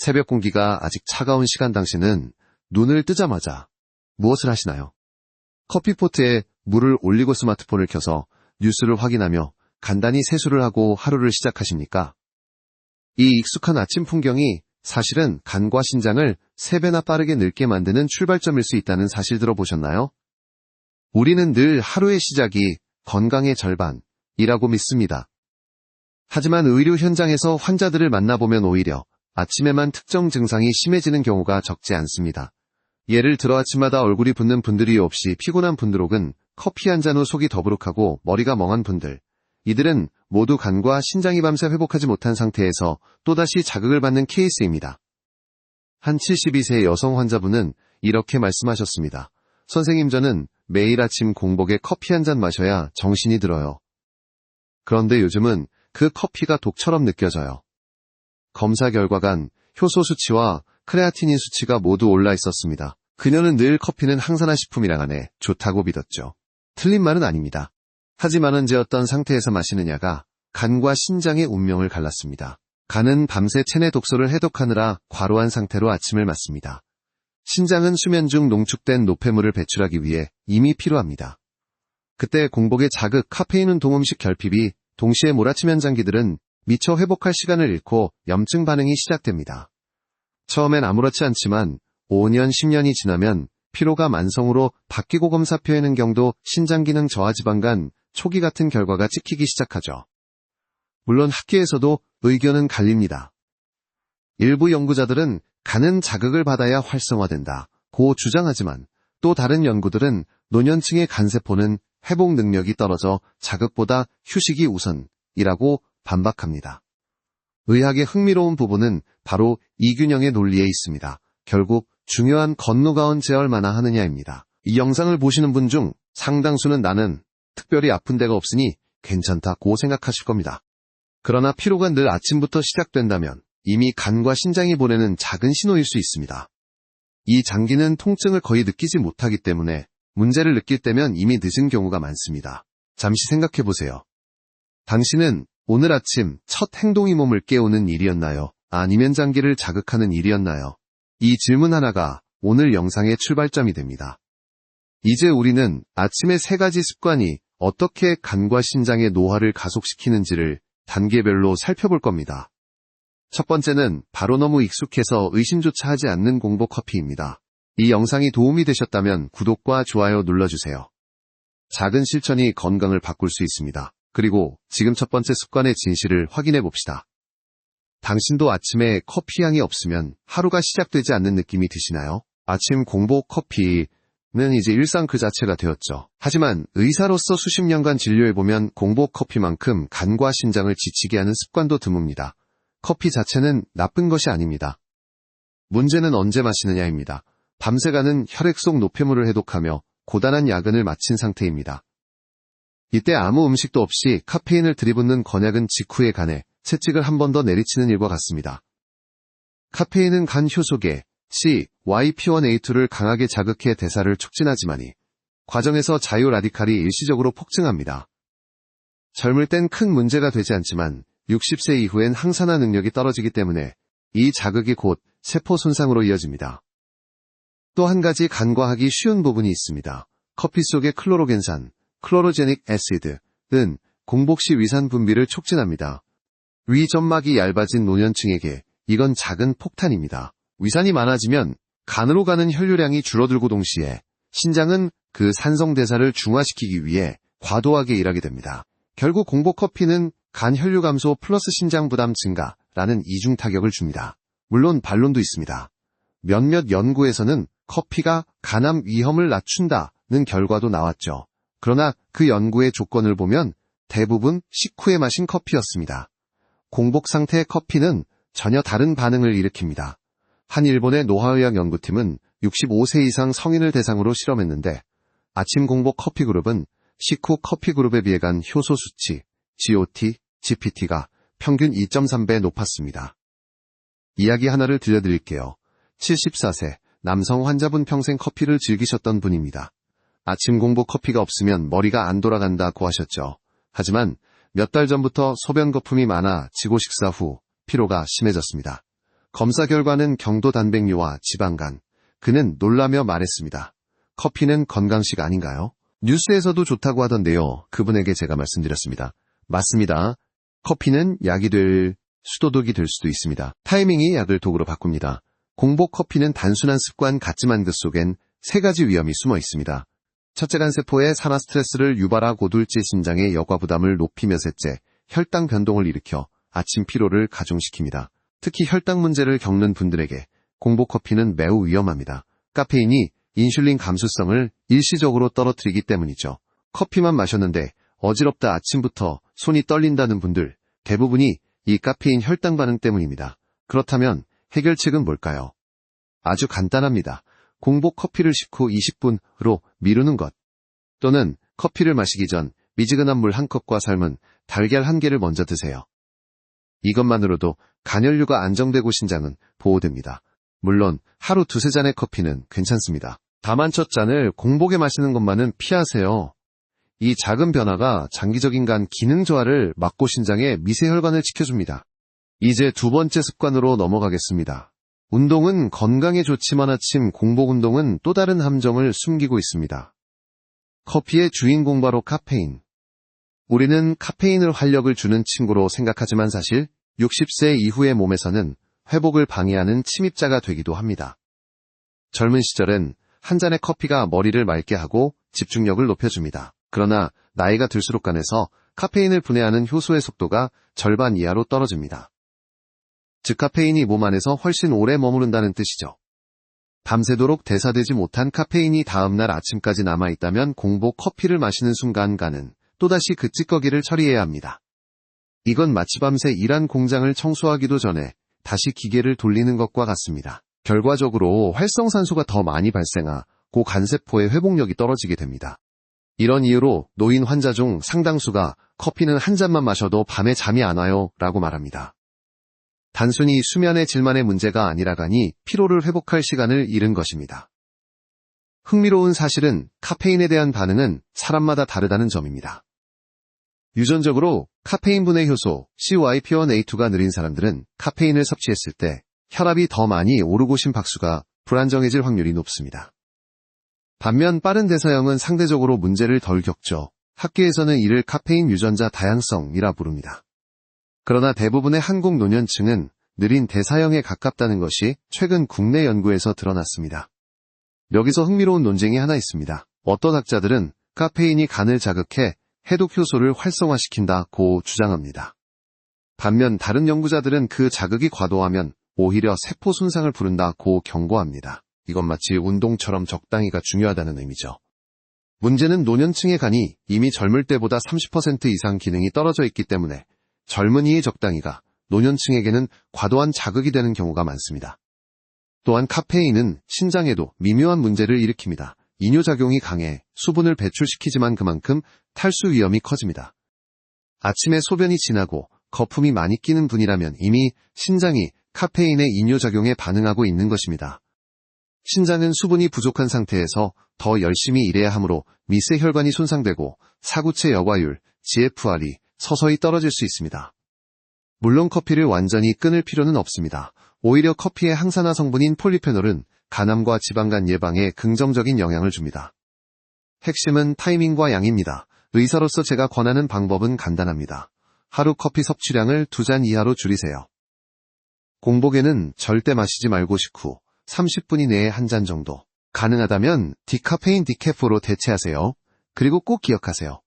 새벽 공기가 아직 차가운 시간 당신은 눈을 뜨자마자 무엇을 하시나요? 커피포트에 물을 올리고 스마트폰을 켜서 뉴스를 확인하며 간단히 세수를 하고 하루를 시작하십니까? 이 익숙한 아침 풍경이 사실은 간과 신장을 3배나 빠르게 늙게 만드는 출발점일 수 있다는 사실 들어보셨나요? 우리는 늘 하루의 시작이 건강의 절반이라고 믿습니다. 하지만 의료 현장에서 환자들을 만나보면 오히려 아침에만 특정 증상이 심해지는 경우가 적지 않습니다. 예를 들어 아침마다 얼굴이 붓는 분들이 없이 피곤한 분들 혹은 커피 한 잔 후 속이 더부룩하고 머리가 멍한 분들. 이들은 모두 간과 신장이 밤새 회복하지 못한 상태에서 또다시 자극을 받는 케이스입니다. 한 72세 여성 환자분은 이렇게 말씀하셨습니다. 선생님, 저는 매일 아침 공복에 커피 한 잔 마셔야 정신이 들어요. 그런데 요즘은 그 커피가 독처럼 느껴져요. 검사 결과간 효소 수치와 크레아티닌 수치가 모두 올라 있었습니다. 그녀는 늘 커피는 항산화 식품이라 하네 좋다고 믿었죠. 틀린 말은 아닙니다. 하지만 언제 어떤 상태에서 마시느냐가 간과 신장의 운명을 갈랐습니다. 간은 밤새 체내 독소를 해독하느라 과로한 상태로 아침을 맞습니다. 신장은 수면 중 농축된 노폐물을 배출하기 위해 이미 피로합니다. 그때 공복의 자극, 카페인 운동, 음식 결핍이 동시에 몰아치면 장기들은 미처 회복할 시간을 잃고 염증 반응이 시작됩니다. 처음엔 아무렇지 않지만 5년, 10년이 지나면 피로가 만성으로 바뀌고 검사표에는 경도, 신장기능 저하, 지방간, 초기 같은 결과가 찍히기 시작하죠. 물론 학계에서도 의견은 갈립니다. 일부 연구자들은 간은 자극을 받아야 활성화된다고 주장하지만 또 다른 연구들은 노년층의 간세포는 회복 능력이 떨어져 자극보다 휴식이 우선이라고 반박합니다. 의학의 흥미로운 부분은 바로 이균형의 논리에 있습니다. 결국 중요한 건노가온 제 얼마나 하느냐입니다. 이 영상을 보시는 분 중 상당수는 나는 특별히 아픈 데가 없으니 괜찮다고 생각하실 겁니다. 그러나 피로가 늘 아침부터 시작된다면 이미 간과 신장이 보내는 작은 신호일 수 있습니다. 이 장기는 통증을 거의 느끼지 못하기 때문에 문제를 느낄 때면 이미 늦은 경우가 많습니다. 잠시 생각해 보세요. 당신은 오늘 아침 첫 행동이 몸을 깨우는 일이었나요? 아니면 장기를 자극하는 일이었나요? 이 질문 하나가 오늘 영상의 출발점이 됩니다. 이제 우리는 아침의 3가지 습관이 어떻게 간과 신장의 노화를 가속시키는지를 단계별로 살펴볼 겁니다. 첫 번째는 바로 너무 익숙해서 의심조차 하지 않는 공복 커피입니다. 이 영상이 도움이 되셨다면 구독과 좋아요 눌러주세요. 작은 실천이 건강을 바꿀 수 있습니다. 그리고 지금 첫 번째 습관의 진실을 확인해 봅시다. 당신도 아침에 커피 향이 없으면 하루가 시작되지 않는 느낌이 드시나요? 아침 공복 커피는 이제 일상 그 자체가 되었죠. 하지만 의사로서 수십 년간 진료해보면 공복 커피만큼 간과 신장을 지치게 하는 습관도 드뭅니다. 커피 자체는 나쁜 것이 아닙니다. 문제는 언제 마시느냐입니다. 밤새 가는 혈액 속 노폐물을 해독하며 고단한 야근을 마친 상태입니다. 이때 아무 음식도 없이 카페인을 들이붓는 건약은 직후에 간에 채찍을 한 번 더 내리치는 일과 같습니다. 카페인은 간 효소계 CYP1A2를 강하게 자극해 대사를 촉진하지만이 과정에서 자유 라디칼이 일시적으로 폭증합니다. 젊을 땐 큰 문제가 되지 않지만 60세 이후엔 항산화 능력이 떨어지기 때문에 이 자극이 곧 세포 손상으로 이어집니다. 또 한 가지 간과하기 쉬운 부분이 있습니다. 커피 속의 클로로겐산, 클로로제닉 애시드는 공복 시 위산 분비를 촉진합니다. 위 점막이 얇아진 노년층에게 이건 작은 폭탄입니다. 위산이 많아지면 간으로 가는 혈류량이 줄어들고 동시에 신장은 그 산성 대사를 중화시키기 위해 과도하게 일하게 됩니다. 결국 공복 커피는 간 혈류 감소 플러스 신장 부담 증가라는 이중 타격을 줍니다. 물론 반론도 있습니다. 몇몇 연구에서는 커피가 간암 위험을 낮춘다는 결과도 나왔죠. 그러나 그 연구의 조건을 보면 대부분 식후에 마신 커피였습니다. 공복 상태의 커피는 전혀 다른 반응을 일으킵니다. 한 일본의 노화의학 연구팀은 65세 이상 성인을 대상으로 실험했는데 아침 공복 커피 그룹은 식후 커피 그룹에 비해 간 효소 수치, GOT, GPT가 평균 2.3배 높았습니다. 이야기 하나를 들려드릴게요. 74세 남성 환자분 평생 커피를 즐기셨던 분입니다. 아침 공복 커피가 없으면 머리가 안 돌아간다고 하셨죠. 하지만 몇 달 전부터 소변 거품이 많아 지고 식사 후 피로가 심해졌습니다. 검사 결과는 경도 단백뇨와 지방간. 그는 놀라며 말했습니다. 커피는 건강식 아닌가요? 뉴스에서도 좋다고 하던데요. 그분에게 제가 말씀드렸습니다. 맞습니다. 커피는 약이 될 수도독이 될 수도 있습니다. 타이밍이 약을 독으로 바꿉니다. 공복 커피는 단순한 습관 같지만 그 속엔 3가지 위험이 숨어 있습니다. 첫째, 간세포의 산화 스트레스를 유발하고 둘째, 심장의 여과 부담을 높이며 셋째, 혈당 변동을 일으켜 아침 피로를 가중시킵니다. 특히 혈당 문제를 겪는 분들에게 공복 커피는 매우 위험합니다. 카페인이 인슐린 감수성을 일시적으로 떨어뜨리기 때문이죠. 커피만 마셨는데 어지럽다 아침부터 손이 떨린다는 분들 대부분이 이 카페인 혈당 반응 때문입니다. 그렇다면 해결책은 뭘까요? 아주 간단합니다. 공복 커피를 식후 20분으로 미루는 것. 또는 커피를 마시기 전 미지근한 물 1컵과 삶은 달걀 1개를 먼저 드세요. 이것만으로도 간혈류가 안정되고 신장은 보호됩니다. 물론 하루 2-3잔의 커피는 괜찮습니다. 다만 첫 잔을 공복에 마시는 것만은 피하세요. 이 작은 변화가 장기적인 간 기능 저하를 막고 신장의 미세혈관을 지켜줍니다. 이제 2번째 습관으로 넘어가겠습니다. 운동은 건강에 좋지만 아침 공복 운동은 또 다른 함정을 숨기고 있습니다. 커피의 주인공 바로 카페인. 우리는 카페인을 활력을 주는 친구로 생각하지만 사실 60세 이후의 몸에서는 회복을 방해하는 침입자가 되기도 합니다. 젊은 시절엔 한 잔의 커피가 머리를 맑게 하고 집중력을 높여줍니다. 그러나 나이가 들수록 간에서 카페인을 분해하는 효소의 속도가 절반 이하로 떨어집니다. 즉 카페인이 몸 안에서 훨씬 오래 머무른다는 뜻이죠. 밤새도록 대사되지 못한 카페인이 다음날 아침까지 남아있다면 공복 커피를 마시는 순간 간은 또다시 그 찌꺼기를 처리해야 합니다. 이건 마치 밤새 일한 공장을 청소하기도 전에 다시 기계를 돌리는 것과 같습니다. 결과적으로 활성산소가 더 많이 발생하고 간세포의 회복력이 떨어지게 됩니다. 이런 이유로 노인 환자 중 상당수가 커피는 한 잔만 마셔도 밤에 잠이 안 와요 라고 말합니다. 단순히 수면의 질만의 문제가 아니라가니 피로를 회복할 시간을 잃은 것입니다. 흥미로운 사실은 카페인에 대한 반응은 사람마다 다르다는 점입니다. 유전적으로 카페인 분해 효소 CYP1A2가 느린 사람들은 카페인을 섭취했을 때 혈압이 더 많이 오르고 심박수가 불안정해질 확률이 높습니다. 반면 빠른 대사형은 상대적으로 문제를 덜 겪죠. 학계에서는 이를 카페인 유전자 다양성이라 부릅니다. 그러나 대부분의 한국 노년층은 느린 대사형에 가깝다는 것이 최근 국내 연구에서 드러났습니다. 여기서 흥미로운 논쟁이 하나 있습니다. 어떤 학자들은 카페인이 간을 자극해 해독 효소를 활성화시킨다고 주장합니다. 반면 다른 연구자들은 그 자극이 과도하면 오히려 세포 손상을 부른다고 경고합니다. 이건 마치 운동처럼 적당히가 중요하다는 의미죠. 문제는 노년층의 간이 이미 젊을 때보다 30% 이상 기능이 떨어져 있기 때문에 젊은이의 적당히가 노년층에게는 과도한 자극이 되는 경우가 많습니다. 또한 카페인은 신장에도 미묘한 문제를 일으킵니다. 이뇨작용이 강해 수분을 배출시키지만 그만큼 탈수 위험이 커집니다. 아침에 소변이 진하고 거품이 많이 끼는 분이라면 이미 신장이 카페인의 이뇨작용에 반응하고 있는 것입니다. 신장은 수분이 부족한 상태에서 더 열심히 일해야 하므로 미세혈관이 손상되고 사구체 여과율, GFR이 서서히 떨어질 수 있습니다. 물론 커피를 완전히 끊을 필요는 없습니다. 오히려 커피의 항산화 성분인 폴리페놀은 간암과 지방간 예방에 긍정적인 영향을 줍니다. 핵심은 타이밍과 양입니다. 의사로서 제가 권하는 방법은 간단합니다. 하루 커피 섭취량을 2잔 이하로 줄이세요. 공복에는 절대 마시지 말고 식후 30분 이내에 한 잔 정도. 가능하다면 디카페인 디캐프로 대체하세요. 그리고 꼭 기억하세요.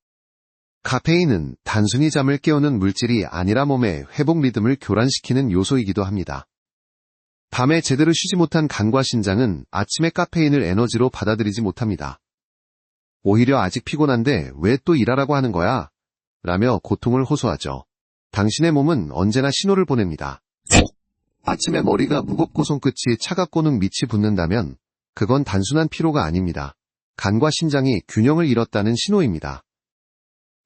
카페인은 단순히 잠을 깨우는 물질이 아니라 몸의 회복 리듬을 교란시키는 요소이기도 합니다. 밤에 제대로 쉬지 못한 간과 신장은 아침에 카페인을 에너지로 받아들이지 못합니다. 오히려 아직 피곤한데 왜 또 일하라고 하는 거야? 라며 고통을 호소하죠. 당신의 몸은 언제나 신호를 보냅니다. 아침에 머리가 무겁고 손끝이 차갑고는 밑이 붓는다면 그건 단순한 피로가 아닙니다. 간과 신장이 균형을 잃었다는 신호입니다.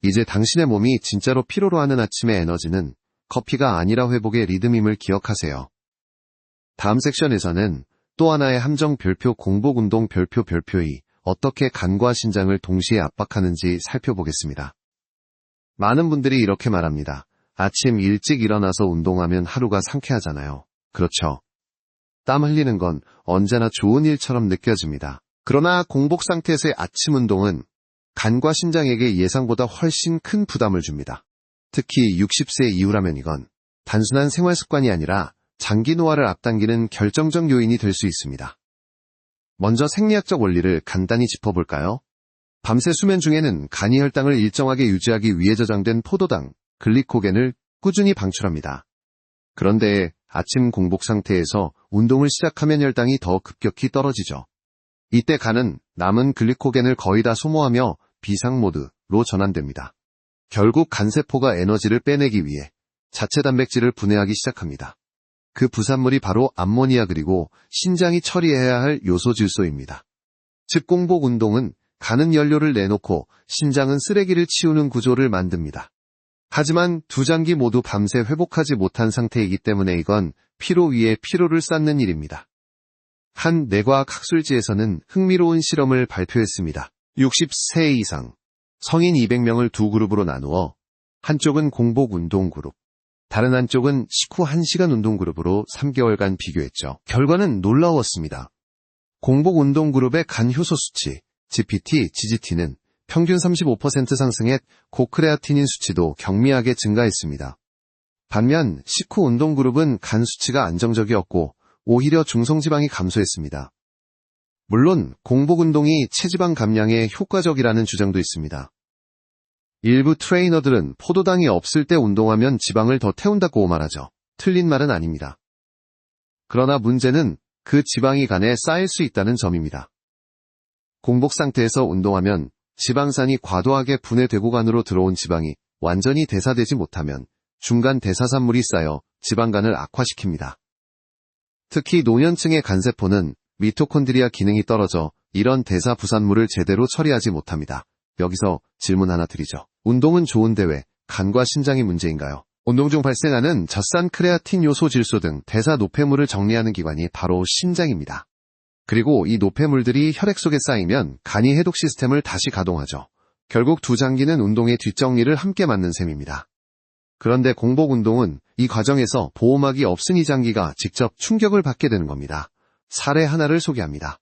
이제 당신의 몸이 진짜로 필요로 하는 아침의 에너지는 커피가 아니라 회복의 리듬임을 기억하세요. 다음 섹션에서는 또 하나의 함정 별표 공복운동 별표 별표2 어떻게 간과 신장을 동시에 압박하는지 살펴보겠습니다. 많은 분들이 이렇게 말합니다. 아침 일찍 일어나서 운동하면 하루가 상쾌하잖아요. 그렇죠. 땀 흘리는 건 언제나 좋은 일처럼 느껴집니다. 그러나 공복 상태에서의 아침 운동은 간과 신장에게 예상보다 훨씬 큰 부담을 줍니다. 특히 60세 이후라면 이건 단순한 생활 습관이 아니라 장기 노화를 앞당기는 결정적 요인이 될 수 있습니다. 먼저 생리학적 원리를 간단히 짚어볼까요? 밤새 수면 중에는 간이 혈당을 일정하게 유지하기 위해 저장된 포도당, 글리코겐을 꾸준히 방출합니다. 그런데 아침 공복 상태에서 운동을 시작하면 혈당이 더 급격히 떨어지죠. 이때 간은 남은 글리코겐을 거의 다 소모하며 비상모드로 전환됩니다. 결국 간세포가 에너지를 빼내기 위해 자체 단백질을 분해하기 시작합니다. 그 부산물이 바로 암모니아 그리고 신장이 처리해야 할 요소 질소입니다. 즉 공복 운동은 간은 연료를 내놓고 신장은 쓰레기를 치우는 구조를 만듭니다. 하지만 두 장기 모두 밤새 회복하지 못한 상태이기 때문에 이건 피로 위에 피로를 쌓는 일입니다. 한 뇌과학 학술지에서는 흥미로운 실험을 발표했습니다. 60세 이상 성인 200명을 두 그룹으로 나누어 한쪽은 공복 운동 그룹, 다른 한쪽은 식후 1시간 운동 그룹으로 3개월간 비교했죠. 결과는 놀라웠습니다. 공복 운동 그룹의 간 효소 수치, GPT, GGT는 평균 35% 상승해 고크레아티닌 수치도 경미하게 증가했습니다. 반면 식후 운동 그룹은 간 수치가 안정적이었고 오히려 중성지방이 감소했습니다. 물론 공복 운동이 체지방 감량에 효과적이라는 주장도 있습니다. 일부 트레이너들은 포도당이 없을 때 운동하면 지방을 더 태운다고 말하죠. 틀린 말은 아닙니다. 그러나 문제는 그 지방이 간에 쌓일 수 있다는 점입니다. 공복 상태에서 운동하면 지방산이 과도하게 분해되고 간으로 들어온 지방이 완전히 대사되지 못하면 중간 대사산물이 쌓여 지방간을 악화시킵니다. 특히 노년층의 간세포는 미토콘드리아 기능이 떨어져 이런 대사 부산물을 제대로 처리하지 못합니다. 여기서 질문 하나 드리죠. 운동은 좋은데 왜 간과 신장이 문제인가요? 운동 중 발생하는 젖산 크레아틴 요소 질소 등 대사 노폐물을 정리하는 기관이 바로 신장입니다. 그리고 이 노폐물들이 혈액 속에 쌓이면 간이 해독 시스템을 다시 가동하죠. 결국 두 장기는 운동의 뒷정리를 함께 맡는 셈입니다. 그런데 공복 운동은 이 과정에서 보호막이 없은 이 장기가 직접 충격을 받게 되는 겁니다. 사례 하나를 소개합니다.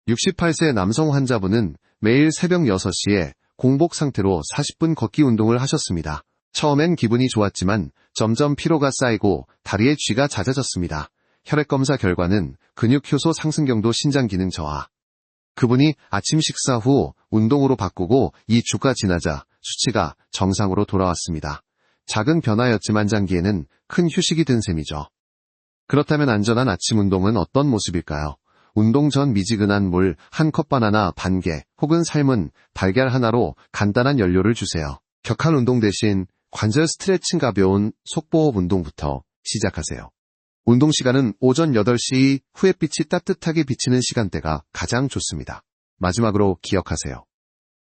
68세 남성 환자분은 매일 새벽 6시에 공복 상태로 40분 걷기 운동을 하셨습니다. 처음엔 기분이 좋았지만 점점 피로가 쌓이고 다리에 쥐가 잦아졌습니다. 혈액검사 결과는 근육효소 상승경도 신장 기능 저하. 그분이 아침 식사 후 운동으로 바꾸고 2주가 지나자 수치가 정상으로 돌아왔습니다. 작은 변화였지만 장기에는 큰 휴식이 든 셈이죠. 그렇다면 안전한 아침 운동은 어떤 모습일까요? 운동 전 미지근한 물 1컵 바나나 반 개 혹은 삶은 달걀 하나로 간단한 연료를 주세요. 격한 운동 대신 관절 스트레칭 가벼운 속보호흡 운동부터 시작하세요. 운동 시간은 오전 8시 후햇빛이 따뜻하게 비치는 시간대가 가장 좋습니다. 마지막으로 기억하세요.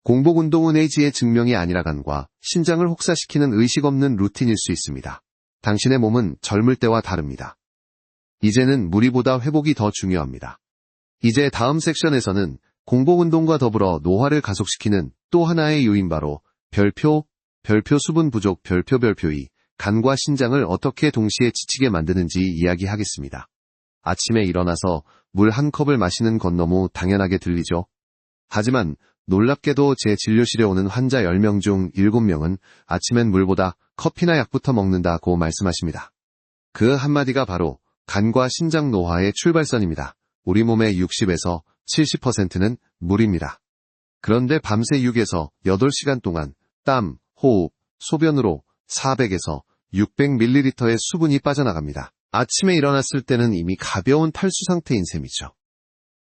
공복 운동은 의지의 증명이 아니라 간과 신장을 혹사시키는 의식 없는 루틴일 수 있습니다. 당신의 몸은 젊을 때와 다릅니다. 이제는 무리보다 회복이 더 중요합니다. 이제 다음 섹션에서는 공복 운동과 더불어 노화를 가속시키는 또 하나의 요인 바로 별표 수분 부족 별표 2 간과 신장을 어떻게 동시에 지치게 만드는지 이야기하겠습니다. 아침에 일어나서 물 1컵을 마시는 건 너무 당연하게 들리죠? 하지만 놀랍게도 제 진료실에 오는 환자 10명 중 7명은 아침엔 물보다 커피나 약부터 먹는다고 말씀하십니다. 그 한마디가 바로 간과 신장 노화의 출발선입니다. 우리 몸의 60에서 70%는 물입니다. 그런데 밤새 6에서 8시간 동안 땀, 호흡, 소변으로 400에서 600ml의 수분이 빠져나갑니다. 아침에 일어났을 때는 이미 가벼운 탈수 상태인 셈이죠.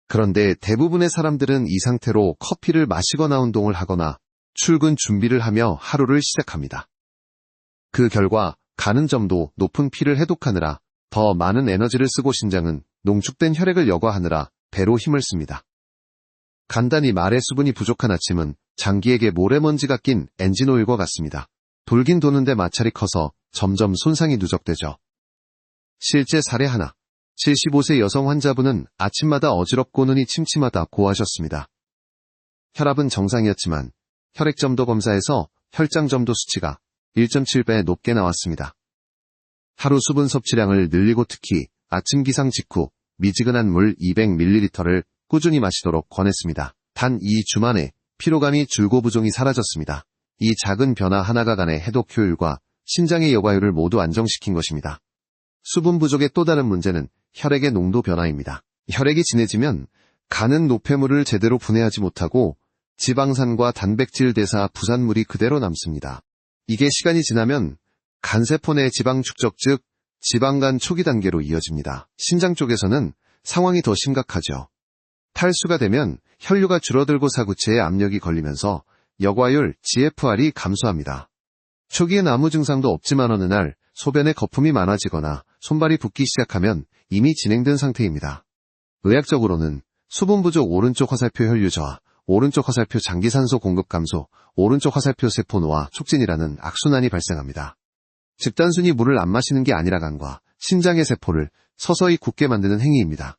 그런데 대부분의 사람들은 이 상태로 커피를 마시거나 운동을 하거나 출근 준비를 하며 하루를 시작합니다. 그 결과 간은 점도 높은 피를 해독하느라 더 많은 에너지를 쓰고 신장은 농축된 혈액을 여과하느라 배로 힘을 씁니다. 간단히 말해 수분이 부족한 아침은 장기에게 모래먼지가 낀 엔진오일과 같습니다. 돌긴 도는데 마찰이 커서 점점 손상이 누적되죠. 실제 사례 하나. 75세 여성 환자분은 아침마다 어지럽고 눈이 침침하다고 하셨습니다. 혈압은 정상이었지만 혈액점도 검사에서 혈장점도 수치가 1.7배 높게 나왔습니다. 하루 수분 섭취량을 늘리고 특히 아침 기상 직후 미지근한 물 200ml를 꾸준히 마시도록 권했습니다. 단 2주 만에 피로감이 줄고 부종이 사라졌습니다. 이 작은 변화 하나가 간의 해독 효율과 신장의 여과율을 모두 안정시킨 것입니다. 수분 부족의 또 다른 문제는 혈액의 농도 변화입니다. 혈액이 진해지면 간은 노폐물을 제대로 분해하지 못하고 지방산과 단백질 대사 부산물이 그대로 남습니다. 이게 시간이 지나면 간세포 내 지방 축적 즉 지방간 초기 단계로 이어집니다. 신장 쪽에서는 상황이 더 심각하죠. 탈수가 되면 혈류가 줄어들고 사구체에 압력이 걸리면서 여과율 GFR이 감소합니다. 초기엔 아무 증상도 없지만 어느 날 소변에 거품이 많아지거나 손발이 붓기 시작하면 이미 진행된 상태입니다. 의학적으로는 수분 부족 오른쪽 화살표 혈류 저하, 오른쪽 화살표 장기산소 공급 감소, 오른쪽 화살표 세포 노화 촉진이라는 악순환이 발생합니다. 즉 단순히 물을 안 마시는 게 아니라 간과 신장의 세포를 서서히 굳게 만드는 행위입니다.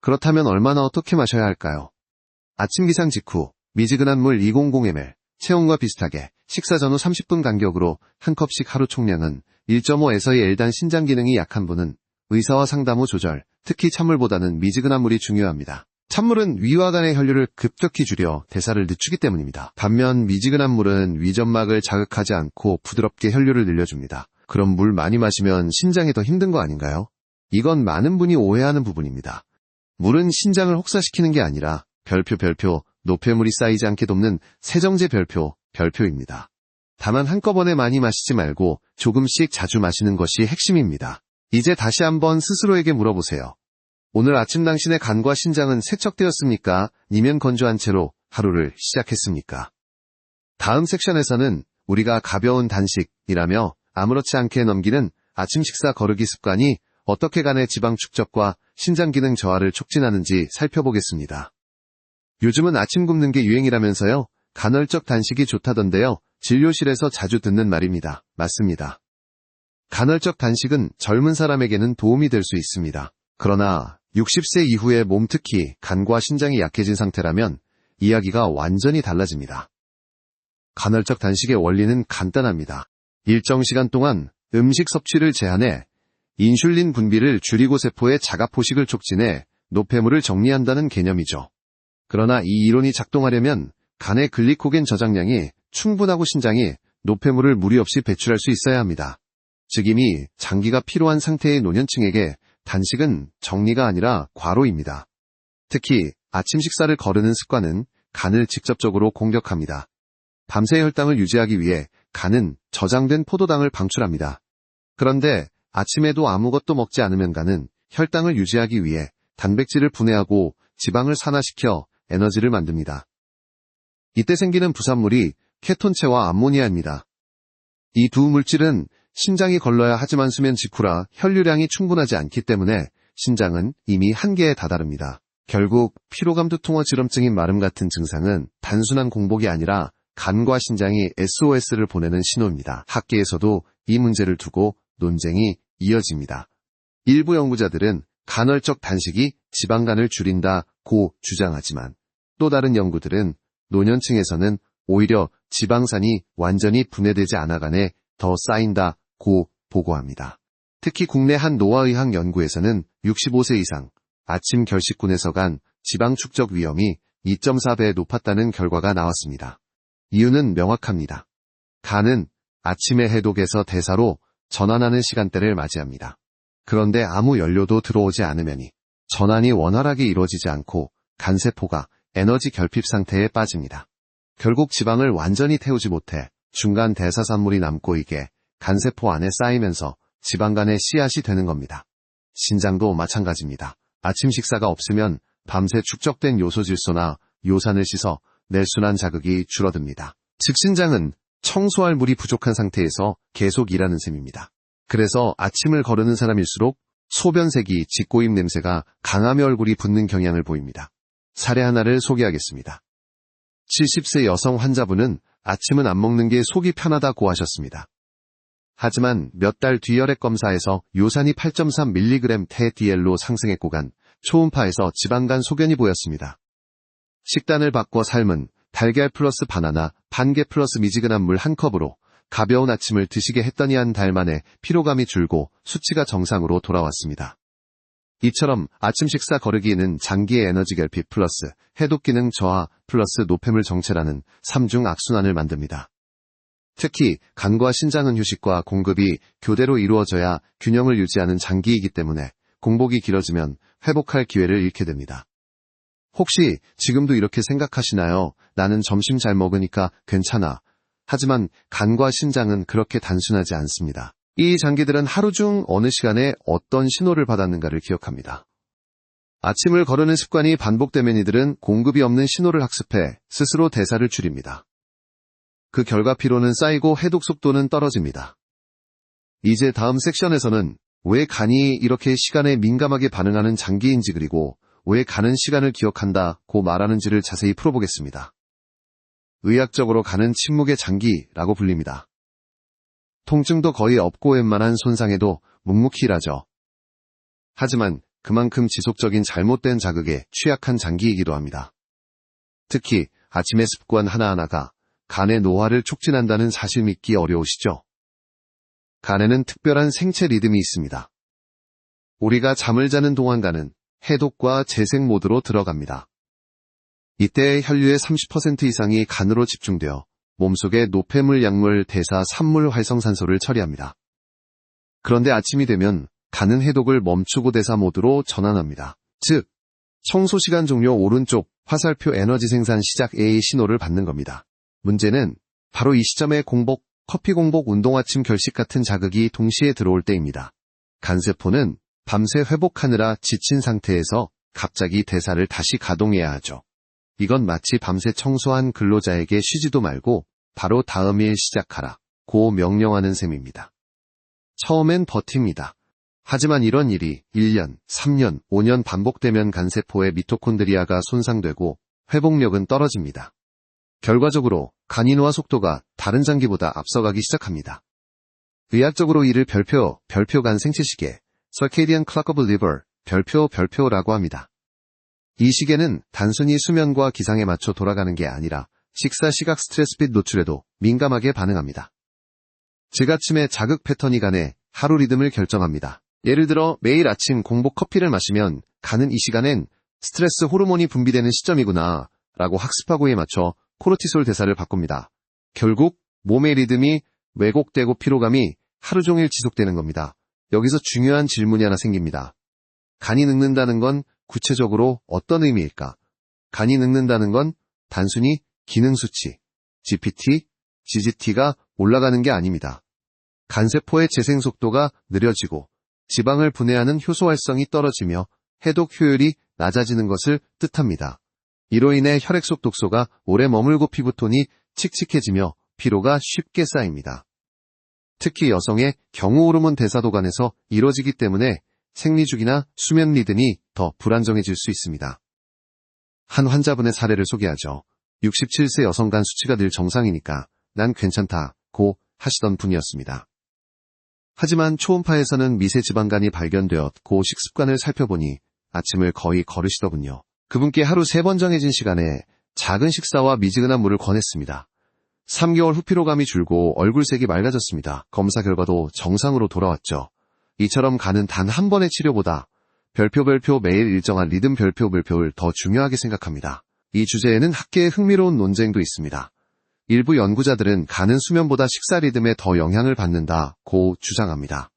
그렇다면 얼마나 어떻게 마셔야 할까요? 아침 기상 직후 미지근한 물 200ml, 체온과 비슷하게 식사 전후 30분 간격으로 한 컵씩 하루 총량은 1.5에서 2L단 신장 기능이 약한 분은 의사와 상담 후 조절, 특히 찬물보다는 미지근한 물이 중요합니다. 찬물은 위와 간의 혈류를 급격히 줄여 대사를 늦추기 때문입니다. 반면 미지근한 물은 위점막을 자극하지 않고 부드럽게 혈류를 늘려줍니다. 그럼 물 많이 마시면 신장이 더 힘든 거 아닌가요? 이건 많은 분이 오해하는 부분입니다. 물은 신장을 혹사시키는 게 아니라 별표, 노폐물이 쌓이지 않게 돕는 세정제 별표입니다. 다만 한꺼번에 많이 마시지 말고 조금씩 자주 마시는 것이 핵심입니다. 이제 다시 한번 스스로에게 물어보세요. 오늘 아침 당신의 간과 신장은 세척되었습니까? 아니면 건조한 채로 하루를 시작했습니까? 다음 섹션에서는 우리가 가벼운 단식이라며 아무렇지 않게 넘기는 아침 식사 거르기 습관이 어떻게 간의 지방 축적과 신장 기능 저하를 촉진하는지 살펴보겠습니다. 요즘은 아침 굶는 게 유행이라면서요? 간헐적 단식이 좋다던데요. 진료실에서 자주 듣는 말입니다. 맞습니다. 간헐적 단식은 젊은 사람에게는 도움이 될 수 있습니다. 그러나 60세 이후에 몸 특히 간과 신장이 약해진 상태라면 이야기가 완전히 달라집니다. 간헐적 단식의 원리는 간단합니다. 일정 시간 동안 음식 섭취를 제한해 인슐린 분비를 줄이고 세포의 자가포식을 촉진해 노폐물을 정리한다는 개념이죠. 그러나 이 이론이 작동하려면 간의 글리코겐 저장량이 충분하고 신장이 노폐물을 무리 없이 배출할 수 있어야 합니다. 즉 이미 장기가 피로한 상태의 노년층에게 단식은 정리가 아니라 과로입니다. 특히 아침 식사를 거르는 습관은 간을 직접적으로 공격합니다. 밤새 혈당을 유지하기 위해 간은 저장된 포도당을 방출합니다. 그런데 아침에도 아무것도 먹지 않으면 간은 혈당을 유지하기 위해 단백질을 분해하고 지방을 산화시켜 에너지를 만듭니다. 이때 생기는 부산물이 케톤체와 암모니아입니다. 이 두 물질은 신장이 걸러야 하지만 수면 직후라 혈류량이 충분하지 않기 때문에 신장은 이미 한계에 다다릅니다. 결국 피로감 두통과 지럼증인 마름 같은 증상은 단순한 공복이 아니라 간과 신장이 SOS를 보내는 신호입니다. 학계에서도 이 문제를 두고 논쟁이 이어집니다. 일부 연구자들은 간헐적 단식이 지방간을 줄인다고 주장하지만 또 다른 연구들은 노년층에서는 오히려 지방산이 완전히 분해되지 않아 간에 더 쌓인다고 보고합니다. 특히 국내 한 노화의학 연구에서는 65세 이상 아침 결식군에서 간 지방 축적 위험이 2.4배 높았다는 결과가 나왔습니다. 이유는 명확합니다. 간은 아침의 해독에서 대사로 전환하는 시간대를 맞이합니다. 그런데 아무 연료도 들어오지 않으면이 전환이 원활하게 이루어지지 않고 간세포가 에너지 결핍 상태에 빠집니다. 결국 지방을 완전히 태우지 못해 중간 대사산물이 남고 이게 간세포 안에 쌓이면서 지방간의 씨앗이 되는 겁니다. 신장도 마찬가지입니다. 아침 식사가 없으면 밤새 축적된 요소질소나 요산을 씻어 낼순환 자극이 줄어듭니다. 즉 신장은 청소할 물이 부족한 상태에서 계속 일하는 셈입니다. 그래서 아침을 거르는 사람일수록 소변색이 짙고임 냄새가 강하며 얼굴이 붓는 경향을 보입니다. 사례 하나를 소개하겠습니다. 70세 여성 환자분은 아침은 안 먹는 게 속이 편하다고 하셨습니다. 하지만 몇 달 뒤 혈액 검사에서 요산이 8.3mg 테디엘로 상승했고 간 초음파에서 지방간 소견이 보였습니다. 식단을 바꿔 삶은 달걀 플러스 바나나, 반개 플러스 미지근한 물 한 컵으로 가벼운 아침을 드시게 했더니 한 달 만에 피로감이 줄고 수치가 정상으로 돌아왔습니다. 이처럼 아침 식사 거르기에는 장기의 에너지 결핍 플러스 해독 기능 저하 플러스 노폐물 정체라는 3중 악순환을 만듭니다. 특히 간과 신장은 휴식과 공급이 교대로 이루어져야 균형을 유지하는 장기이기 때문에 공복이 길어지면 회복할 기회를 잃게 됩니다. 혹시 지금도 이렇게 생각하시나요? 나는 점심 잘 먹으니까 괜찮아. 하지만 간과 신장은 그렇게 단순하지 않습니다. 이 장기들은 하루 중 어느 시간에 어떤 신호를 받았는가를 기억합니다. 아침을 거르는 습관이 반복되면 이들은 공급이 없는 신호를 학습해 스스로 대사를 줄입니다. 그 결과 피로는 쌓이고 해독 속도는 떨어집니다. 이제 다음 섹션에서는 왜 간이 이렇게 시간에 민감하게 반응하는 장기인지 그리고 왜 간은 시간을 기억한다고 말하는지를 자세히 풀어보겠습니다. 의학적으로 간은 침묵의 장기라고 불립니다. 통증도 거의 없고 웬만한 손상에도 묵묵히 일하죠. 하지만 그만큼 지속적인 잘못된 자극에 취약한 장기이기도 합니다. 특히 아침의 습관 하나하나가 간의 노화를 촉진한다는 사실 믿기 어려우시죠? 간에는 특별한 생체 리듬이 있습니다. 우리가 잠을 자는 동안 간은 해독과 재생 모드로 들어갑니다. 이때 혈류의 30% 이상이 간으로 집중되어 몸속의 노폐물, 약물, 대사, 산물, 활성산소를 처리합니다. 그런데 아침이 되면 간은 해독을 멈추고 대사 모드로 전환합니다. 즉, 청소 시간 종료 오른쪽 화살표 에너지 생산 시작 A의 신호를 받는 겁니다. 문제는 바로 이 시점에 공복, 커피 공복, 운동 아침 결식 같은 자극이 동시에 들어올 때입니다. 간세포는 밤새 회복하느라 지친 상태에서 갑자기 대사를 다시 가동해야 하죠. 이건 마치 밤새 청소한 근로자에게 쉬지도 말고 바로 다음 일 시작하라 고 명령하는 셈입니다. 처음엔 버팁니다. 하지만 이런 일이 1년, 3년, 5년 반복되면 간세포의 미토콘드리아가 손상되고 회복력은 떨어집니다. 결과적으로 간이 노화 속도가 다른 장기보다 앞서가기 시작합니다. 의학적으로 이를 별표간 생체시계, Circadian Clock of Liver, 별표라고 합니다. 이 시계는 단순히 수면과 기상에 맞춰 돌아가는 게 아니라 식사 시각 스트레스 및 노출에도 민감하게 반응합니다. 즉 아침의 자극 패턴이 간의 하루 리듬을 결정합니다. 예를 들어 매일 아침 공복 커피를 마시면 간은 이 시간엔 스트레스 호르몬이 분비되는 시점이구나 라고 학습하고에 맞춰 코르티솔 대사를 바꿉니다. 결국 몸의 리듬이 왜곡되고 피로감이 하루 종일 지속되는 겁니다. 여기서 중요한 질문이 하나 생깁니다. 간이 늙는다는 건 구체적으로 어떤 의미일까? 간이 늙는다는 건 단순히 기능 수치, GPT, GGT가 올라가는 게 아닙니다. 간세포의 재생 속도가 느려지고 지방을 분해하는 효소 활성이 떨어지며 해독 효율이 낮아지는 것을 뜻합니다. 이로 인해 혈액 속 독소가 오래 머물고 피부톤이 칙칙해지며 피로가 쉽게 쌓입니다. 특히 여성의 경우 호르몬 대사도 간에서 이뤄지기 때문에 생리주기나 수면 리듬이 더 불안정해질 수 있습니다. 한 환자분의 사례를 소개하죠. 67세 여성 간 수치가 늘 정상이니까 난 괜찮다고 하시던 분이었습니다. 하지만 초음파에서는 미세 지방간이 발견되었고 식습관을 살펴보니 아침을 거의 거르시더군요. 그분께 하루 3번 정해진 시간에 작은 식사와 미지근한 물을 권했습니다. 3개월 후 피로감이 줄고 얼굴색이 맑아졌습니다. 검사 결과도 정상으로 돌아왔죠. 이처럼 간은 단 한 번의 치료보다 별표 매일 일정한 리듬 별표를 더 중요하게 생각합니다. 이 주제에는 학계의 흥미로운 논쟁도 있습니다. 일부 연구자들은 간은 수면보다 식사 리듬에 더 영향을 받는다고 주장합니다.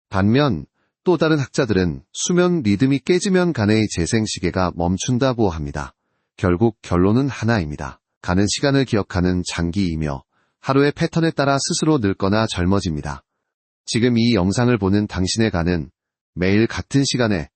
반면 또 다른 학자들은 수면 리듬이 깨지면 간의 재생 시계가 멈춘다고 합니다. 결국 결론은 하나입니다. 간은 시간을 기억하는 장기이며 하루의 패턴에 따라 스스로 늙거나 젊어집니다. 지금 이 영상을 보는 당신의 간은 매일 같은 시간에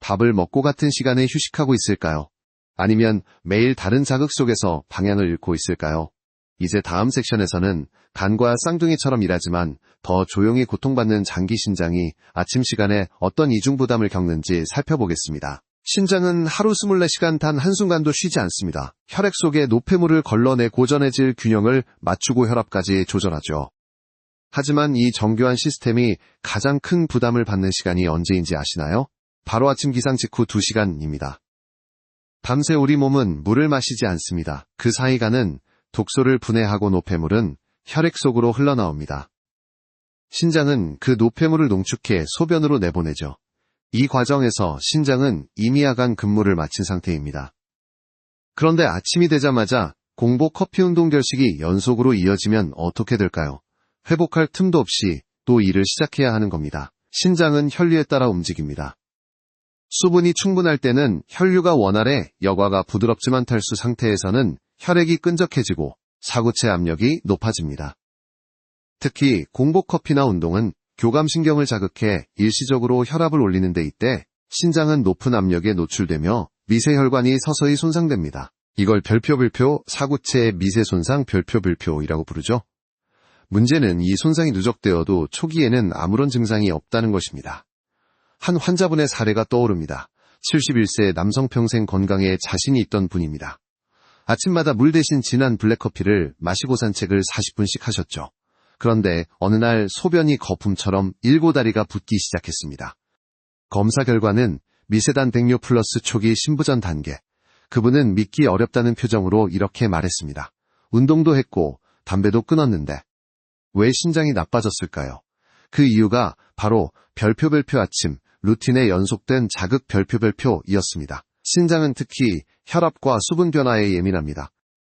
밥을 먹고 같은 시간에 휴식하고 있을까요? 아니면 매일 다른 자극 속에서 방향을 잃고 있을까요? 이제 다음 섹션에서는 간과 쌍둥이처럼 일하지만 더 조용히 고통받는 장기 신장이 아침 시간에 어떤 이중부담을 겪는지 살펴보겠습니다. 신장은 하루 24시간 단 한순간도 쉬지 않습니다. 혈액 속에 노폐물을 걸러내 고전해질 균형을 맞추고 혈압까지 조절하죠. 하지만 이 정교한 시스템이 가장 큰 부담을 받는 시간이 언제인지 아시나요? 바로 아침 기상 직후 2시간입니다. 밤새 우리 몸은 물을 마시지 않습니다. 그 사이 간은 독소를 분해하고 노폐물은 혈액 속으로 흘러나옵니다. 신장은 그 노폐물을 농축해 소변으로 내보내죠. 이 과정에서 신장은 이미 야간 근무를 마친 상태입니다. 그런데 아침이 되자마자 공복 커피 운동 결식이 연속으로 이어지면 어떻게 될까요? 회복할 틈도 없이 또 일을 시작해야 하는 겁니다. 신장은 혈류에 따라 움직입니다. 수분이 충분할 때는 혈류가 원활해 여과가 부드럽지만 탈수 상태에서는 혈액이 끈적해지고 사구체 압력이 높아집니다. 특히 공복 커피나 운동은 교감신경을 자극해 일시적으로 혈압을 올리는데 이때 신장은 높은 압력에 노출되며 미세혈관이 서서히 손상됩니다. 이걸 별표불표 사구체의 미세손상 별표불표이라고 부르죠. 문제는 이 손상이 누적되어도 초기에는 아무런 증상이 없다는 것입니다. 한 환자분의 사례가 떠오릅니다. 71세 남성 평생 건강에 자신이 있던 분입니다. 아침마다 물 대신 진한 블랙커피를 마시고 산책을 40분씩 하셨죠. 그런데 어느 날 소변이 거품처럼 일고다리가 붓기 시작했습니다. 검사 결과는 미세단 백뇨 플러스 초기 신부전 단계. 그분은 믿기 어렵다는 표정으로 이렇게 말했습니다. 운동도 했고 담배도 끊었는데 왜 신장이 나빠졌을까요? 그 이유가 바로 별표별표 아침 루틴에 연속된 자극 별표별표이었습니다. 신장은 특히 혈압과 수분 변화에 예민합니다.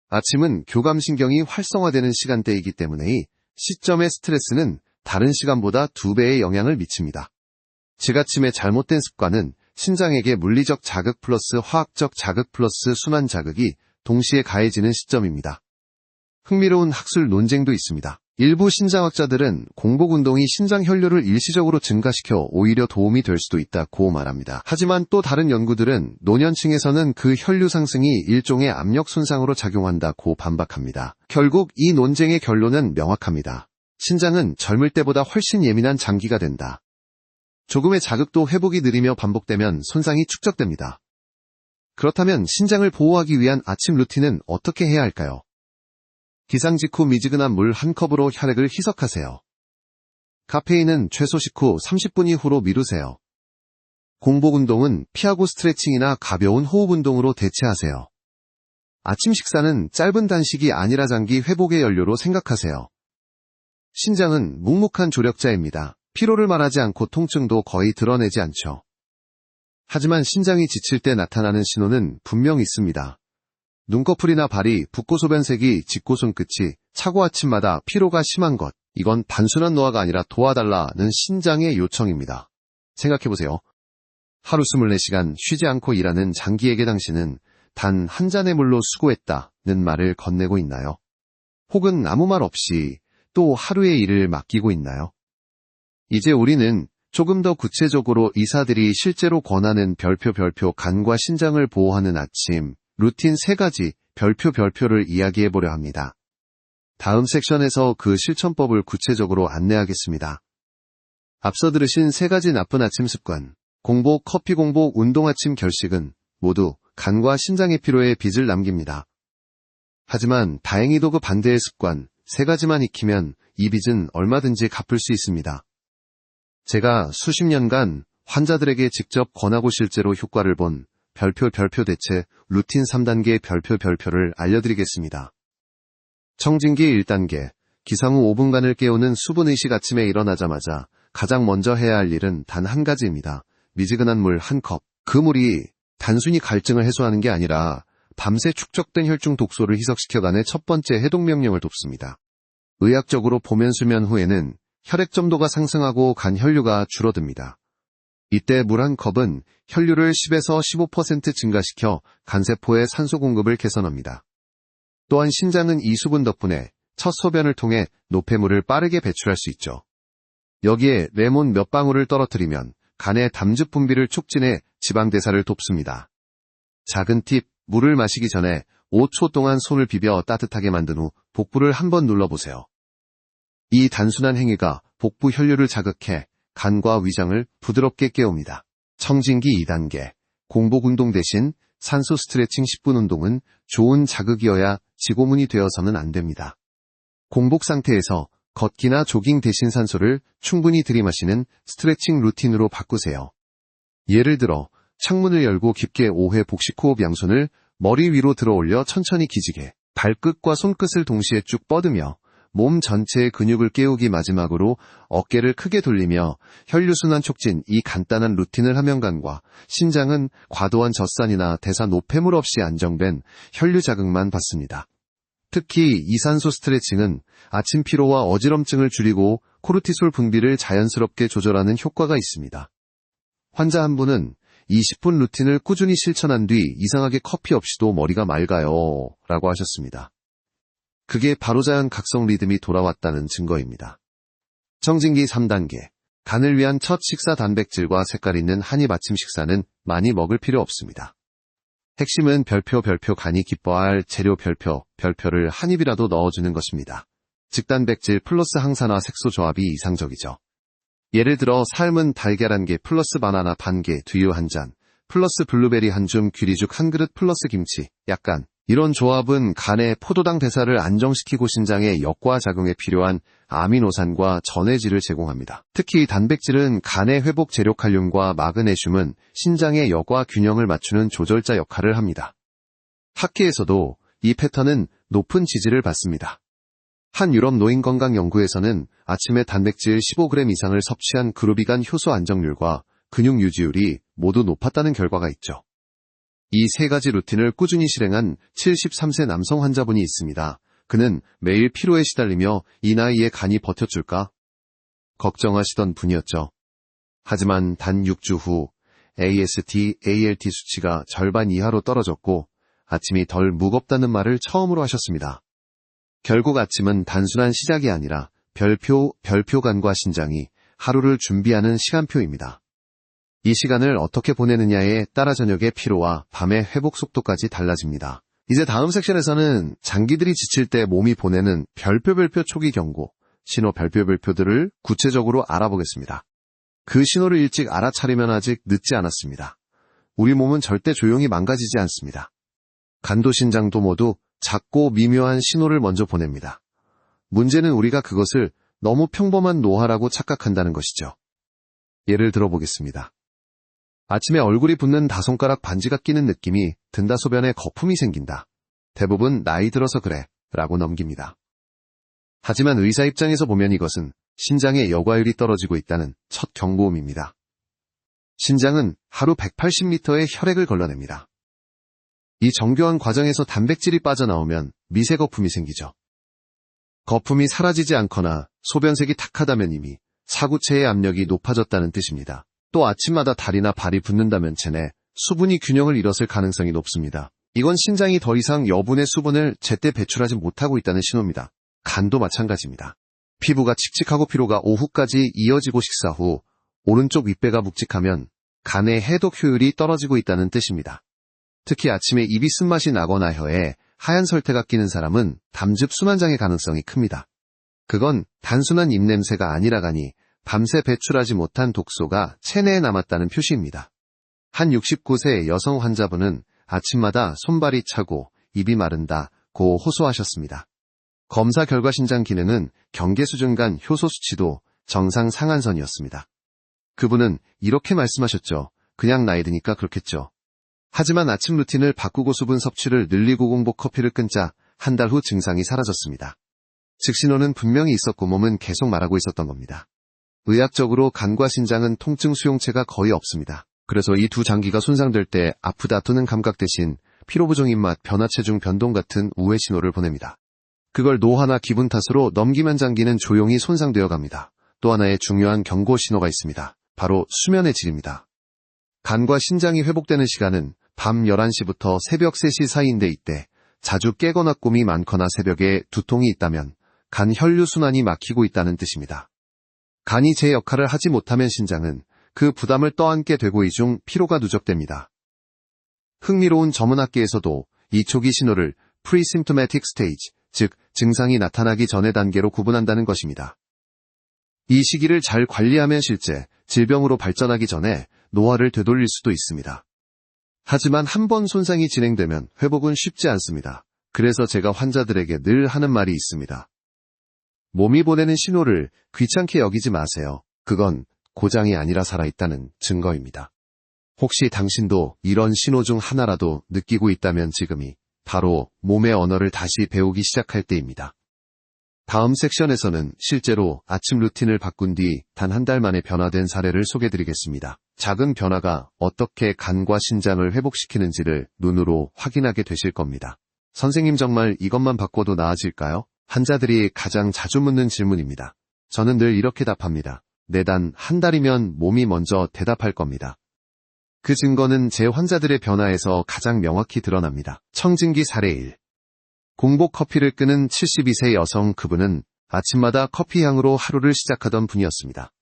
아침은 교감신경이 활성화되는 시간대이기 때문에 이 시점의 스트레스는 다른 시간보다 2배의 영향을 미칩니다. 지가침의 잘못된 습관은 신장에게 물리적 자극 플러스 화학적 자극 플러스 순환 자극이 동시에 가해지는 시점입니다. 흥미로운 학술 논쟁도 있습니다. 일부 신장학자들은 공복 운동이 신장 혈류를 일시적으로 증가시켜 오히려 도움이 될 수도 있다고 말합니다. 하지만 또 다른 연구들은 노년층에서는 그 혈류 상승이 일종의 압력 손상으로 작용한다고 반박합니다. 결국 이 논쟁의 결론은 명확합니다. 신장은 젊을 때보다 훨씬 예민한 장기가 된다. 조금의 자극도 회복이 느리며 반복되면 손상이 축적됩니다. 그렇다면 신장을 보호하기 위한 아침 루틴은 어떻게 해야 할까요? 기상 직후 미지근한 물 한 컵으로 혈액을 희석하세요. 카페인은 최소 식후 30분 이후로 미루세요. 공복 운동은 피하고 스트레칭이나 가벼운 호흡 운동으로 대체하세요. 아침 식사는 짧은 단식이 아니라 장기 회복의 연료로 생각하세요. 신장은 묵묵한 조력자입니다. 피로를 말하지 않고 통증도 거의 드러내지 않죠. 하지만 신장이 지칠 때 나타나는 신호는 분명 있습니다. 눈꺼풀이나 발이 붓고 소변색이 짙고 손끝이 차고 아침마다 피로가 심한 것. 이건 단순한 노화가 아니라 도와달라는 신장의 요청입니다. 생각해보세요. 하루 24시간 쉬지 않고 일하는 장기에게 당신은 단 한 잔의 물로 수고했다는 말을 건네고 있나요? 혹은 아무 말 없이 또 하루의 일을 맡기고 있나요? 이제 우리는 조금 더 구체적으로 의사들이 실제로 권하는 별표 간과 신장을 보호하는 아침 루틴 3가지 별표를 이야기해보려 합니다. 다음 섹션에서 그 실천법을 구체적으로 안내하겠습니다. 앞서 들으신 3가지 나쁜 아침 습관, 공복, 커피 공복, 운동 아침 결식은 모두 간과 신장의 피로에 빚을 남깁니다. 하지만 다행히도 그 반대의 습관 3가지만 익히면 이 빚은 얼마든지 갚을 수 있습니다. 제가 수십 년간 환자들에게 직접 권하고 실제로 효과를 본 별표 대체 루틴 3단계 별표를 알려드리겠습니다. 청진기 1단계, 기상 후 5분간을 깨우는 수분의식. 아침에 일어나자마자 가장 먼저 해야 할 일은 단 한 가지입니다. 미지근한 물 한 컵. 그 물이 단순히 갈증을 해소하는 게 아니라 밤새 축적된 혈중 독소를 희석시켜가는 첫 번째 해독 명령을 돕습니다. 의학적으로 보면 수면 후에는 혈액 점도가 상승하고 간 혈류가 줄어듭니다. 이때 물 한 컵은 혈류를 10에서 15% 증가시켜 간세포의 산소 공급을 개선합니다. 또한 신장은 이 수분 덕분에 첫 소변을 통해 노폐물을 빠르게 배출할 수 있죠. 여기에 레몬 몇 방울을 떨어뜨리면 간의 담즙 분비를 촉진해 지방 대사를 돕습니다. 작은 팁, 물을 마시기 전에 5초 동안 손을 비벼 따뜻하게 만든 후 복부를 한번 눌러보세요. 이 단순한 행위가 복부 혈류를 자극해 간과 위장을 부드럽게 깨웁니다. 청진기 2단계, 공복 운동 대신 산소 스트레칭 10분 운동은 좋은 자극이어야 지고문이 되어서는 안 됩니다. 공복 상태에서 걷기나 조깅 대신 산소를 충분히 들이마시는 스트레칭 루틴으로 바꾸세요. 예를 들어 창문을 열고 깊게 5회 복식호흡. 양손을 머리 위로 들어 올려 천천히 기지개, 발끝과 손끝을 동시에 쭉 뻗으며 몸 전체의 근육을 깨우기 마지막으로 어깨를 크게 돌리며 혈류순환 촉진 이 간단한 루틴을 하면간과 신장은 과도한 젖산이나 대사 노폐물 없이 안정된 혈류 자극만 받습니다. 특히 이산소 스트레칭은 아침 피로와 어지럼증을 줄이고 코르티솔 분비를 자연스럽게 조절하는 효과가 있습니다. 환자 한 분은 20분 루틴을 꾸준히 실천한 뒤 이상하게 커피 없이도 머리가 맑아요 라고 하셨습니다. 그게 바로 자연 각성 리듬이 돌아왔다는 증거입니다. 청진기 3단계. 간을 위한 첫 식사 단백질과 색깔 있는 한입 아침 식사는 많이 먹을 필요 없습니다. 핵심은 별표 간이 기뻐할 재료 별표를 한 입이라도 넣어주는 것입니다. 직단백질 플러스 항산화 색소 조합이 이상적이죠. 예를 들어 삶은 달걀 1개 플러스 바나나 반 개 두유 1잔 플러스 블루베리 1줌 귀리죽 1그릇 플러스 김치 약간 이런 조합은 간의 포도당 대사를 안정시키고 신장의 역과 작용에 필요한 아미노산과 전해질을 제공합니다. 특히 단백질은 간의 회복 재료 칼륨과 마그네슘은 신장의 역과 균형을 맞추는 조절자 역할을 합니다. 학계에서도 이 패턴은 높은 지지를 받습니다. 한 유럽 노인건강연구에서는 아침에 단백질 15g 이상을 섭취한 그룹이 간 효소 안정률과 근육 유지율이 모두 높았다는 결과가 있죠. 이 세 가지 루틴을 꾸준히 실행한 73세 남성 환자분이 있습니다. 그는 매일 피로에 시달리며 이 나이에 간이 버텨줄까? 걱정하시던 분이었죠. 하지만 단 6주 후 AST, ALT 수치가 절반 이하로 떨어졌고 아침이 덜 무겁다는 말을 처음으로 하셨습니다. 결국 아침은 단순한 시작이 아니라 별표간과 신장이 하루를 준비하는 시간표입니다. 이 시간을 어떻게 보내느냐에 따라 저녁의 피로와 밤의 회복 속도까지 달라집니다. 이제 다음 섹션에서는 장기들이 지칠 때 몸이 보내는 별표 초기 경고, 신호 별표들을 구체적으로 알아보겠습니다. 그 신호를 일찍 알아차리면 아직 늦지 않았습니다. 우리 몸은 절대 조용히 망가지지 않습니다. 간도 신장도 모두 작고 미묘한 신호를 먼저 보냅니다. 문제는 우리가 그것을 너무 평범한 노화라고 착각한다는 것이죠. 예를 들어보겠습니다. 아침에 얼굴이 붓는 다손가락 반지가 끼는 느낌이 든다 소변에 거품이 생긴다. 대부분 나이 들어서 그래 라고 넘깁니다. 하지만 의사 입장에서 보면 이것은 신장의 여과율이 떨어지고 있다는 첫 경고음입니다. 신장은 하루 180리터의 혈액을 걸러냅니다. 이 정교한 과정에서 단백질이 빠져나오면 미세 거품이 생기죠. 거품이 사라지지 않거나 소변색이 탁하다면 이미 사구체의 압력이 높아졌다는 뜻입니다. 또 아침마다 다리나 발이 붓는다면 체내 수분이 균형을 잃었을 가능성이 높습니다. 이건 신장이 더 이상 여분의 수분을 제때 배출하지 못하고 있다는 신호입니다. 간도 마찬가지입니다. 피부가 칙칙하고 피로가 오후까지 이어지고 식사 후 오른쪽 윗배가 묵직하면 간의 해독 효율이 떨어지고 있다는 뜻입니다. 특히 아침에 입이 쓴맛이 나거나 혀에 하얀 설태가 끼는 사람은 담즙 순환장애 가능성이 큽니다. 그건 단순한 입냄새가 아니라 간이 밤새 배출하지 못한 독소가 체내에 남았다는 표시입니다. 한 69세 여성 환자분은 아침마다 손발이 차고 입이 마른다고 호소하셨습니다. 검사 결과 신장 기능은 경계 수준 간 효소 수치도 정상 상한선이었습니다. 그분은 이렇게 말씀하셨죠. 그냥 나이 드니까 그렇겠죠. 하지만 아침 루틴을 바꾸고 수분 섭취를 늘리고 공복 커피를 끊자 한 달 후 증상이 사라졌습니다. 즉 신호는 분명히 있었고 몸은 계속 말하고 있었던 겁니다. 의학적으로 간과 신장은 통증 수용체가 거의 없습니다. 그래서 이 두 장기가 손상될 때 아프다 또는 감각 대신 피로부종 입맛, 변화 체중 변동 같은 우회 신호를 보냅니다. 그걸 노화나 기분 탓으로 넘기면 장기는 조용히 손상되어 갑니다. 또 하나의 중요한 경고 신호가 있습니다. 바로 수면의 질입니다. 간과 신장이 회복되는 시간은 밤 11시부터 새벽 3시 사이인데 이때 자주 깨거나 꿈이 많거나 새벽에 두통이 있다면 간 혈류 순환이 막히고 있다는 뜻입니다. 간이 제 역할을 하지 못하면 신장은 그 부담을 떠안게 되고 이 중 피로가 누적됩니다. 흥미로운 전문학계에서도 이 초기 신호를 pre-symptomatic stage, 즉 증상이 나타나기 전의 단계로 구분한다는 것입니다. 이 시기를 잘 관리하면 실제 질병으로 발전하기 전에 노화를 되돌릴 수도 있습니다. 하지만 한 번 손상이 진행되면 회복은 쉽지 않습니다. 그래서 제가 환자들에게 늘 하는 말이 있습니다. 몸이 보내는 신호를 귀찮게 여기지 마세요. 그건 고장이 아니라 살아있다는 증거입니다. 혹시 당신도 이런 신호 중 하나라도 느끼고 있다면 지금이 바로 몸의 언어를 다시 배우기 시작할 때입니다. 다음 섹션에서는 실제로 아침 루틴을 바꾼 뒤 단 한 달 만에 변화된 사례를 소개드리겠습니다. 작은 변화가 어떻게 간과 신장을 회복시키는지를 눈으로 확인하게 되실 겁니다. 선생님, 정말 이것만 바꿔도 나아질까요? 환자들이 가장 자주 묻는 질문입니다. 저는 늘 이렇게 답합니다. 내단 한 달이면 몸이 먼저 대답할 겁니다. 그 증거는 제 환자들의 변화에서 가장 명확히 드러납니다. 청진기 사례 1. 공복 커피를 끄는 72세 여성, 그분은 아침마다 커피 향으로 하루를 시작하던 분이었습니다.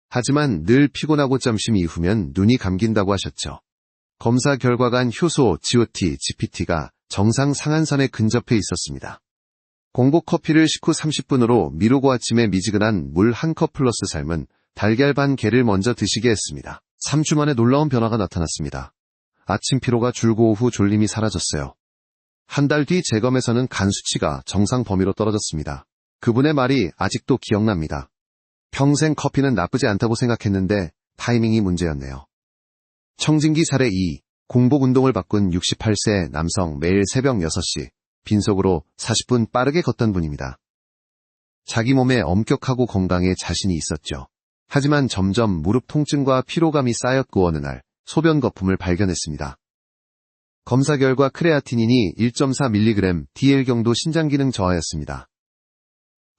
하지만 늘 피곤하고 점심 이후면 눈이 감긴다고 하셨죠. 검사 결과간 효소, GOT, GPT가 정상 상한선에 근접해 있었습니다. 공복 커피를 식후 30분으로 미루고 아침에 미지근한 물 한 컵 플러스 삶은 달걀 반 개를 먼저 드시게 했습니다. 3주 만에 놀라운 변화가 나타났습니다. 아침 피로가 줄고 오후 졸림이 사라졌어요. 한 달 뒤 재검에서는 간 수치가 정상 범위로 떨어졌습니다. 그분의 말이 아직도 기억납니다. 평생 커피는 나쁘지 않다고 생각했는데 타이밍이 문제였네요. 청진기 사례 2. 공복 운동을 바꾼 68세 남성, 매일 새벽 6시 빈속으로 40분 빠르게 걷던 분입니다. 자기 몸에 엄격하고 건강에 자신이 있었죠. 하지만 점점 무릎 통증과 피로감이 쌓였고 어느 날 소변 거품을 발견했습니다. 검사 결과 크레아티닌이 1.4mg, DL 경도 신장 기능 저하였습니다.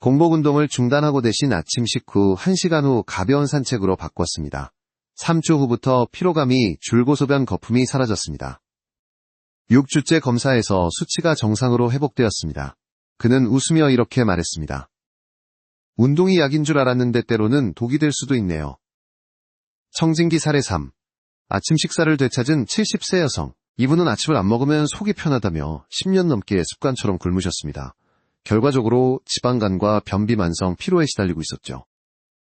공복 운동을 중단하고 대신 아침 식후 1시간 후 가벼운 산책으로 바꿨습니다. 3주 후부터 피로감이 줄고 소변 거품이 사라졌습니다. 6주째 검사에서 수치가 정상으로 회복되었습니다. 그는 웃으며 이렇게 말했습니다. 운동이 약인 줄 알았는데 때로는 독이 될 수도 있네요. 청진기 사례 3. 아침 식사를 되찾은 70세 여성. 이분은 아침을 안 먹으면 속이 편하다며 10년 넘게 습관처럼 굶으셨습니다. 결과적으로 지방간과 변비 만성 피로에 시달리고 있었죠.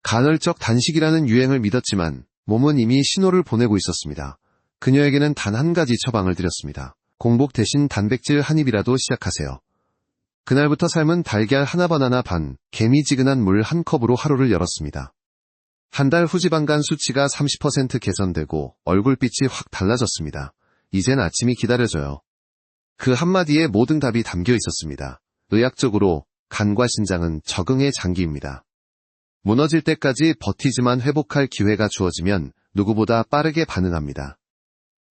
간헐적 단식이라는 유행을 믿었지만 몸은 이미 신호를 보내고 있었습니다. 그녀에게는 단 한 가지 처방을 드렸습니다. 공복 대신 단백질 한 입이라도 시작하세요. 그날부터 삶은 달걀 하나 바나나 반, 개미지근한 물 한 컵으로 하루를 열었습니다. 한 달 후 지방간 수치가 30% 개선되고 얼굴빛이 확 달라졌습니다. 이젠 아침이 기다려져요. 그 한마디에 모든 답이 담겨 있었습니다. 의학적으로 간과 신장은 적응의 장기입니다. 무너질 때까지 버티지만 회복할 기회가 주어지면 누구보다 빠르게 반응합니다.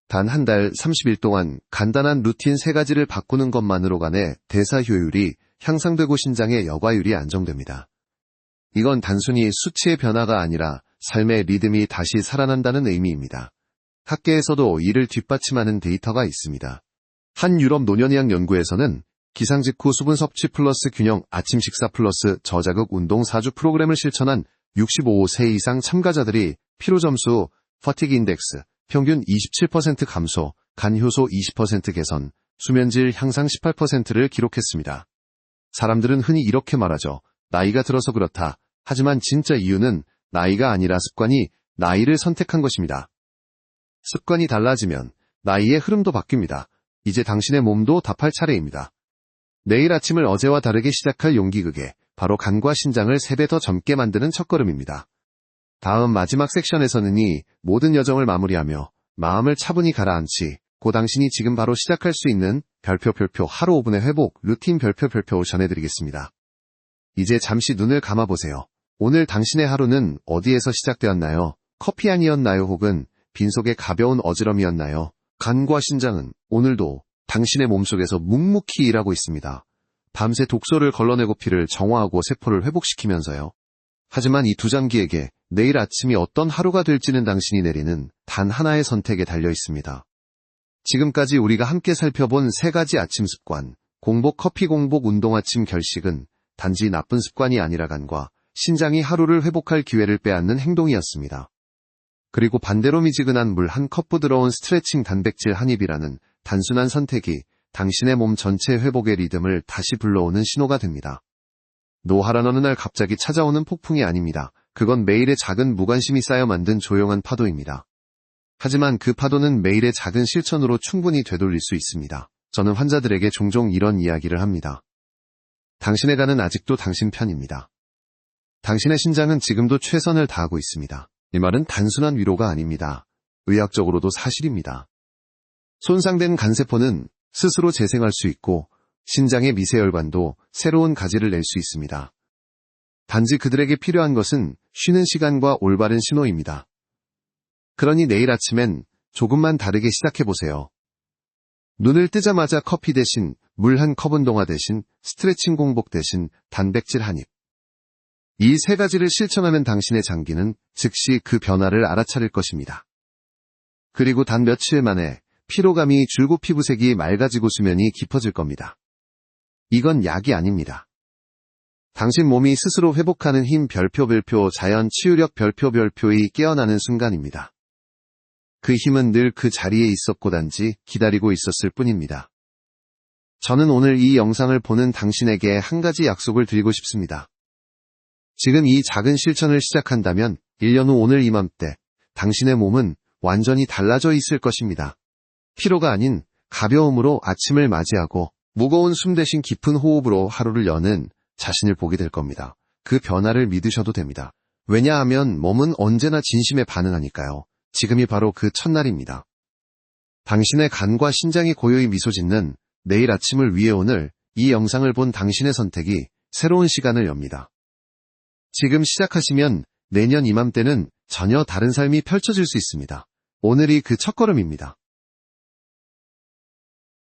단 한 달 30일 동안 간단한 루틴 3가지를 바꾸는 것만으로 간의 대사 효율이 향상되고 신장의 여과율이 안정됩니다. 이건 단순히 수치의 변화가 아니라 삶의 리듬이 다시 살아난다는 의미입니다. 학계에서도 이를 뒷받침하는 데이터가 있습니다. 한 유럽 노년의학 연구에서는 기상 직후 수분 섭취 플러스 균형 아침 식사 플러스 저자극 운동 4주 프로그램을 실천한 65세 이상 참가자들이 피로점수, 퍼티그 인덱스, 평균 27% 감소, 간 효소 20% 개선, 수면질 향상 18%를 기록했습니다. 사람들은 흔히 이렇게 말하죠. 나이가 들어서 그렇다. 하지만 진짜 이유는 나이가 아니라 습관이 나이를 선택한 것입니다. 습관이 달라지면 나이의 흐름도 바뀝니다. 이제 당신의 몸도 답할 차례입니다. 내일 아침을 어제와 다르게 시작할 용기, 그게 바로 간과 신장을 3배 더 젊게 만드는 첫걸음입니다. 다음 마지막 섹션에서는 이 모든 여정을 마무리하며 마음을 차분히 가라앉히 고 당신이 지금 바로 시작할 수 있는 별표 하루 5분의 회복 루틴 별표 전해드리겠습니다. 이제 잠시 눈을 감아보세요. 오늘 당신의 하루는 어디에서 시작되었나요? 커피 향이었나요? 혹은 빈속의 가벼운 어지럼이었나요? 간과 신장은 오늘도 당신의 몸속에서 묵묵히 일하고 있습니다. 밤새 독소를 걸러내고 피를 정화하고 세포를 회복시키면서요. 하지만 이 두 장기에게 내일 아침이 어떤 하루가 될지는 당신이 내리는 단 하나의 선택에 달려 있습니다. 지금까지 우리가 함께 살펴본 3가지 아침 습관, 공복 커피, 공복 운동, 아침 결식은 단지 나쁜 습관이 아니라 간과 신장이 하루를 회복할 기회를 빼앗는 행동이었습니다. 그리고 반대로 미지근한 물 한 컵, 부드러운 스트레칭, 단백질 한 입이라는 단순한 선택이 당신의 몸 전체 회복의 리듬을 다시 불러오는 신호가 됩니다. 노화란 어느 날 갑자기 찾아오는 폭풍이 아닙니다. 그건 매일의 작은 무관심이 쌓여 만든 조용한 파도입니다. 하지만 그 파도는 매일의 작은 실천으로 충분히 되돌릴 수 있습니다. 저는 환자들에게 종종 이런 이야기를 합니다. 당신의 간은 아직도 당신 편입니다. 당신의 신장은 지금도 최선을 다하고 있습니다. 이 말은 단순한 위로가 아닙니다. 의학적으로도 사실입니다. 손상된 간세포는 스스로 재생할 수 있고 신장의 미세혈관도 새로운 가지를 낼 수 있습니다. 단지 그들에게 필요한 것은 쉬는 시간과 올바른 신호입니다. 그러니 내일 아침엔 조금만 다르게 시작해보세요. 눈을 뜨자마자 커피 대신 물 한 컵, 운동화 대신 스트레칭, 공복 대신 단백질 한 입. 이 세 가지를 실천하면 당신의 장기는 즉시 그 변화를 알아차릴 것입니다. 그리고 단 며칠 만에 피로감이 줄고 피부색이 맑아지고 수면이 깊어질 겁니다. 이건 약이 아닙니다. 당신 몸이 스스로 회복하는 힘 별표 자연 치유력 별표이 깨어나는 순간입니다. 그 힘은 늘 그 자리에 있었고 단지 기다리고 있었을 뿐입니다. 저는 오늘 이 영상을 보는 당신에게 한 가지 약속을 드리고 싶습니다. 지금 이 작은 실천을 시작한다면 1년 후 오늘 이맘때 당신의 몸은 완전히 달라져 있을 것입니다. 피로가 아닌 가벼움으로 아침을 맞이하고 무거운 숨 대신 깊은 호흡으로 하루를 여는 자신을 보게 될 겁니다. 그 변화를 믿으셔도 됩니다. 왜냐하면 몸은 언제나 진심에 반응하니까요. 지금이 바로 그 첫날입니다. 당신의 간과 심장이 고요히 미소 짓는 내일 아침을 위해 오늘 이 영상을 본 당신의 선택이 새로운 시간을 엽니다. 지금 시작하시면 내년 이맘때는 전혀 다른 삶이 펼쳐질 수 있습니다. 오늘이 그 첫걸음입니다.